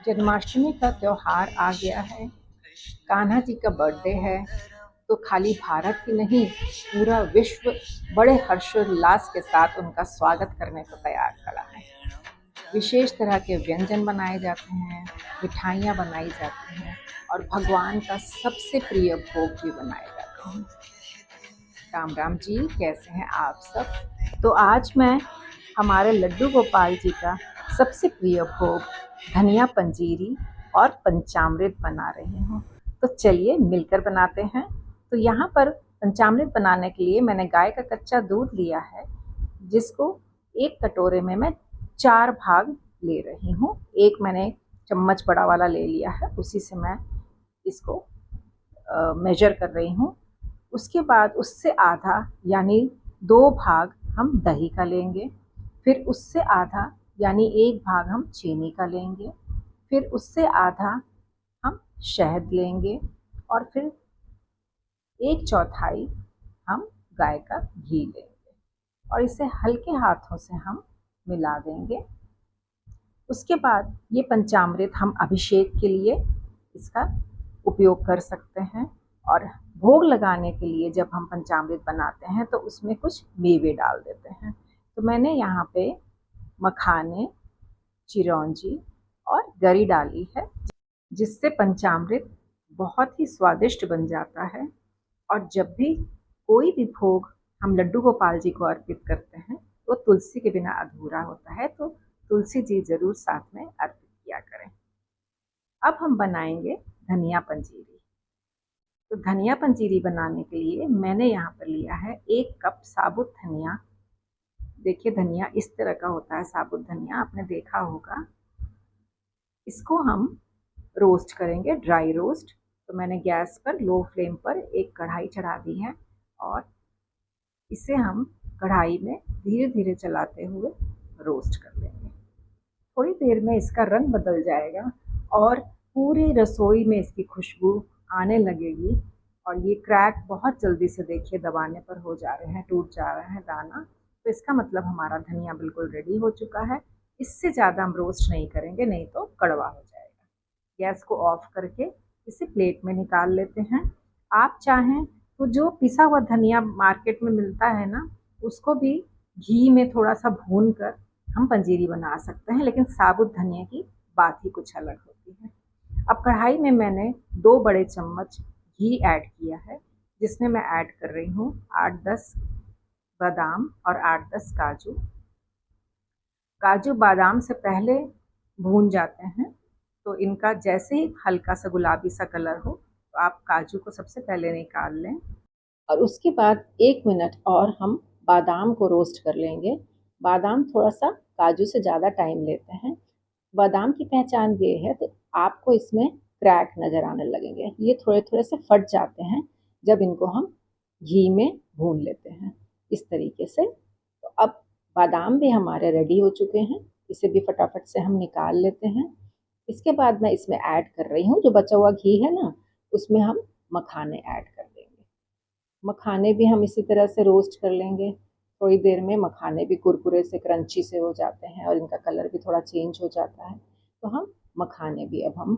जन्माष्टमी का त्योहार आ गया है। कान्हा जी का बर्थडे है, तो खाली भारत ही नहीं, पूरा विश्व बड़े हर्षोल्लास के साथ उनका स्वागत करने को तैयार खड़ा है। विशेष तरह के व्यंजन बनाए जाते हैं, मिठाइयाँ बनाई जाती हैं और भगवान का सबसे प्रिय भोग भी बनाए जाते हैं। राम राम जी, कैसे हैं आप सब? तो आज मैं हमारे लड्डू गोपाल जी का सबसे प्रिय भोग धनिया पंजीरी और पंचामृत बना रही हूँ। तो चलिए मिलकर बनाते हैं। तो यहाँ पर पंचामृत बनाने के लिए मैंने गाय का कच्चा दूध लिया है, जिसको एक कटोरे में मैं 4 भाग ले रही हूँ। एक मैंने चम्मच बड़ा वाला ले लिया है, उसी से मैं इसको मेजर कर रही हूँ। उसके बाद उससे आधा यानी 2 भाग हम दही का लेंगे, फिर उससे आधा यानी 1 भाग हम चीनी का लेंगे, फिर उससे आधा हम शहद लेंगे और फिर 1/4 हम गाय का घी लेंगे और इसे हल्के हाथों से हम मिला देंगे। उसके बाद ये पंचामृत हम अभिषेक के लिए इसका उपयोग कर सकते हैं और भोग लगाने के लिए जब हम पंचामृत बनाते हैं तो उसमें कुछ मेवे डाल देते हैं। तो मैंने यहाँ पे मखाने, चिरौंजी और गरी डाली है, जिससे पंचामृत बहुत ही स्वादिष्ट बन जाता है। और जब भी कोई भी भोग हम लड्डू गोपाल जी को अर्पित करते हैं तो तुलसी के बिना अधूरा होता है, तो तुलसी जी जरूर साथ में अर्पित किया करें। अब हम बनाएंगे धनिया पंजीरी। तो धनिया पंजीरी बनाने के लिए मैंने यहाँ पर लिया है 1 कप साबुत धनिया। देखिए धनिया इस तरह का होता है, साबुत धनिया आपने देखा होगा। इसको हम रोस्ट करेंगे, ड्राई रोस्ट। तो मैंने गैस पर लो फ्लेम पर एक कढ़ाई चढ़ा दी है और इसे हम कढ़ाई में धीरे धीरे चलाते हुए रोस्ट कर लेंगे। थोड़ी देर में इसका रंग बदल जाएगा और पूरी रसोई में इसकी खुशबू आने लगेगी और ये क्रैक बहुत जल्दी से देखिए दबाने पर हो जा रहे हैं, टूट जा रहे हैं दाना। तो इसका मतलब हमारा धनिया बिल्कुल रेडी हो चुका है। इससे ज़्यादा हम रोस्ट नहीं करेंगे, नहीं तो कड़वा हो जाएगा। गैस को ऑफ करके इसे प्लेट में निकाल लेते हैं। आप चाहें तो जो पिसा हुआ धनिया मार्केट में मिलता है ना, उसको भी घी में थोड़ा सा भून कर हम पंजीरी बना सकते हैं, लेकिन साबुत धनिया की बात ही कुछ अलग होती है। अब कढ़ाई में मैंने 2 बड़े चम्मच घी ऐड किया है, जिसमें मैं ऐड कर रही हूँ 8-10 बादाम और 8-10 काजू। काजू बादाम से पहले भून जाते हैं, तो इनका जैसे ही हल्का सा गुलाबी सा कलर हो तो आप काजू को सबसे पहले निकाल लें और उसके बाद 1 मिनट और हम बादाम को रोस्ट कर लेंगे। बादाम थोड़ा सा काजू से ज़्यादा टाइम लेते हैं। बादाम की पहचान ये है कि आपको इसमें क्रैक नज़र आने लगेंगे, ये थोड़े थोड़े से फट जाते हैं जब इनको हम घी में भून लेते हैं इस तरीके से। तो अब बादाम भी हमारे रेडी हो चुके हैं, इसे भी फटाफट से हम निकाल लेते हैं। इसके बाद मैं इसमें ऐड कर रही हूँ जो बचा हुआ घी है ना, उसमें हम मखाने ऐड कर देंगे। मखाने भी हम इसी तरह से रोस्ट कर लेंगे। थोड़ी देर में मखाने भी कुरकुरे से क्रंची से हो जाते हैं और इनका कलर भी थोड़ा चेंज हो जाता है। तो हम मखाने भी अब हम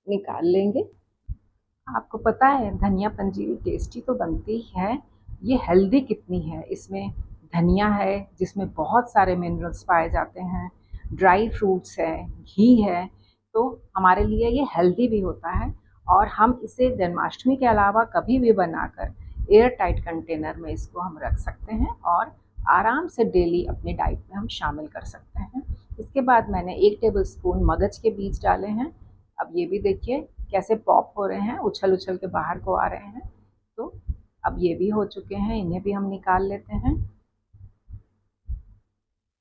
निकाल लेंगे। आपको पता है धनिया पंजीरी टेस्टी तो बनती ही है, ये हेल्दी कितनी है। इसमें धनिया है जिसमें बहुत सारे मिनरल्स पाए जाते हैं, ड्राई फ्रूट्स है, घी है, तो हमारे लिए ये हेल्दी भी होता है। और हम इसे जन्माष्टमी के अलावा कभी भी बनाकर एयर टाइट कंटेनर में इसको हम रख सकते हैं और आराम से डेली अपनी डाइट में हम शामिल कर सकते हैं। इसके बाद मैंने 1 टेबल स्पून मगज के बीज डाले हैं। अब ये भी देखिए कैसे पॉप हो रहे हैं, उछल उछल के बाहर को आ रहे हैं। तो अब ये भी हो चुके हैं, इन्हें भी हम निकाल लेते हैं।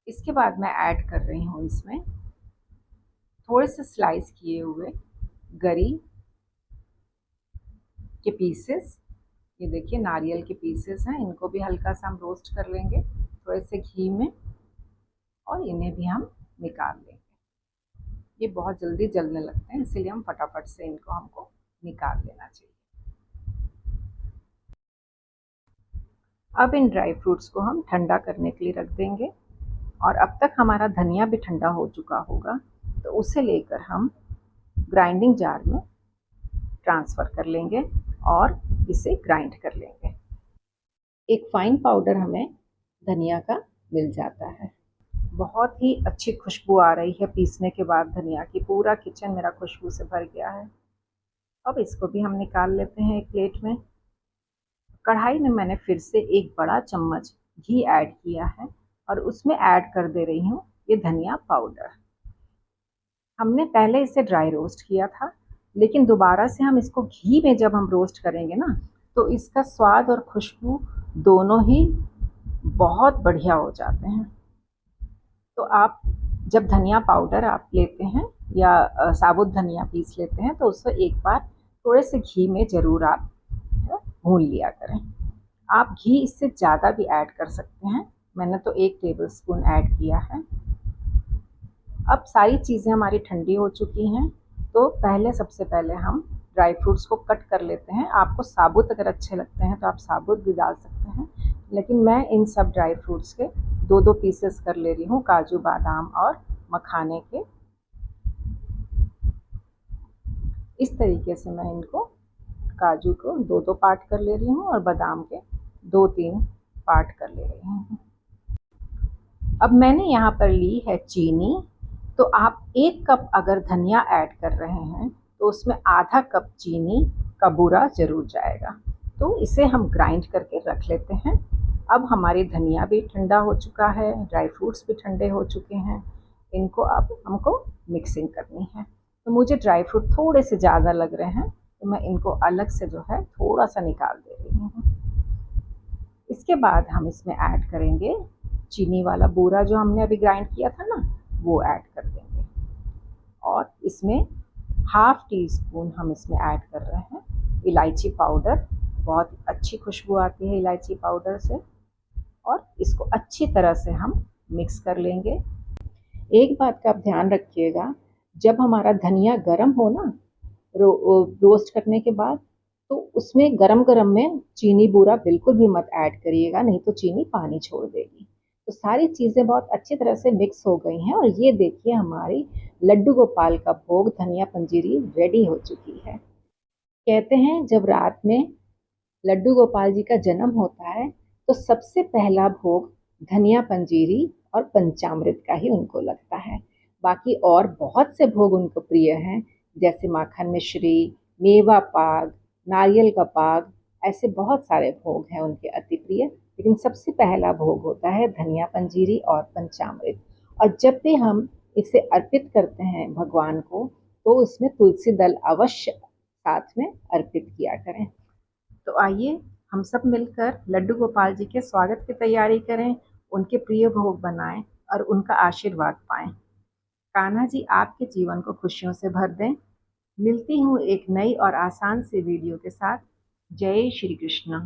इसके बाद मैं ऐड कर रही हूँ इसमें थोड़े से स्लाइस किए हुए गरी के पीसेस। ये देखिए नारियल के पीसेस हैं, इनको भी हल्का सा हम रोस्ट कर लेंगे थोड़े से घी में और इन्हें भी हम निकाल लेंगे। ये बहुत जल्दी जलने लगते हैं, इसीलिए हम फटाफट से इनको हमको निकाल लेना चाहिए। अब इन ड्राई फ्रूट्स को हम ठंडा करने के लिए रख देंगे और अब तक हमारा धनिया भी ठंडा हो चुका होगा। तो उसे लेकर हम ग्राइंडिंग जार में ट्रांसफ़र कर लेंगे और इसे ग्राइंड कर लेंगे। एक फ़ाइन पाउडर हमें धनिया का मिल जाता है। बहुत ही अच्छी खुशबू आ रही है पीसने के बाद धनिया की, पूरा किचन मेरा खुशबू से भर गया है। अब इसको भी हम निकाल लेते हैं एक प्लेट में। कढ़ाई में मैंने फिर से एक बड़ा चम्मच घी ऐड किया है और उसमें ऐड कर दे रही हूँ ये धनिया पाउडर। हमने पहले इसे ड्राई रोस्ट किया था, लेकिन दोबारा से हम इसको घी में जब हम रोस्ट करेंगे ना, तो इसका स्वाद और खुशबू दोनों ही बहुत बढ़िया हो जाते हैं। तो आप जब धनिया पाउडर आप लेते हैं या साबुत धनिया पीस लेते हैं, तो उसको एक बार थोड़े से घी में ज़रूर आप भून लिया करें। आप घी इससे ज़्यादा भी ऐड कर सकते हैं, मैंने तो 1 टेबलस्पून ऐड किया है। अब सारी चीज़ें हमारी ठंडी हो चुकी हैं, तो सबसे पहले हम ड्राई फ्रूट्स को कट कर लेते हैं। आपको साबुत अगर अच्छे लगते हैं तो आप साबुत भी डाल सकते हैं, लेकिन मैं इन सब ड्राई फ्रूट्स के 2-2 पीसेस कर ले रही हूँ, काजू, बादाम और मखाने के। इस तरीके से मैं इनको काजू को 2-2 पार्ट कर ले रही हूँ और बादाम के 2-3 पार्ट कर ले रही हूँ। अब मैंने यहाँ पर ली है चीनी, तो आप 1 कप अगर धनिया ऐड कर रहे हैं तो उसमें आधा कप चीनी का बूरा ज़रूर जाएगा। तो इसे हम ग्राइंड करके रख लेते हैं। अब हमारी धनिया भी ठंडा हो चुका है, ड्राई फ्रूट्स भी ठंडे हो चुके हैं। इनको अब हमको मिक्सिंग करनी है। तो मुझे ड्राई फ्रूट थोड़े से ज़्यादा लग रहे हैं, तो मैं इनको अलग से जो है थोड़ा सा निकाल दे रही हूँ। इसके बाद हम इसमें ऐड करेंगे चीनी वाला बूरा जो हमने अभी ग्राइंड किया था ना, वो ऐड कर देंगे। और इसमें हाफ़ टी स्पून हम इसमें ऐड कर रहे हैं इलायची पाउडर। बहुत अच्छी खुशबू आती है इलायची पाउडर से। और इसको अच्छी तरह से हम मिक्स कर लेंगे। एक बात का आप ध्यान रखिएगा, जब हमारा धनिया गर्म हो ना रोस्ट करने के बाद, तो उसमें गरम-गरम में चीनी बूरा बिल्कुल भी मत ऐड करिएगा, नहीं तो चीनी पानी छोड़ देगी। तो सारी चीज़ें बहुत अच्छी तरह से मिक्स हो गई हैं और ये देखिए हमारी लड्डू गोपाल का भोग धनिया पंजीरी रेडी हो चुकी है। कहते हैं जब रात में लड्डू गोपाल जी का जन्म होता है, तो सबसे पहला भोग धनिया पंजीरी और पंचामृत का ही उनको लगता है। बाकी और बहुत से भोग उनको प्रिय हैं, जैसे माखन मिश्री, मेवा पाक, नारियल का पाक, ऐसे बहुत सारे भोग हैं उनके अति प्रिय। लेकिन सबसे पहला भोग होता है धनिया पंजीरी और पंचामृत। और जब भी हम इसे अर्पित करते हैं भगवान को, तो उसमें तुलसी दल अवश्य साथ में अर्पित किया करें। तो आइए हम सब मिलकर लड्डू गोपाल जी के स्वागत की तैयारी करें, उनके प्रिय भोग बनाएं और उनका आशीर्वाद पाएं। कान्हा जी आपके जीवन को खुशियों से भर दें। मिलती हूँ एक नई और आसान सी वीडियो के साथ। जय श्री कृष्ण।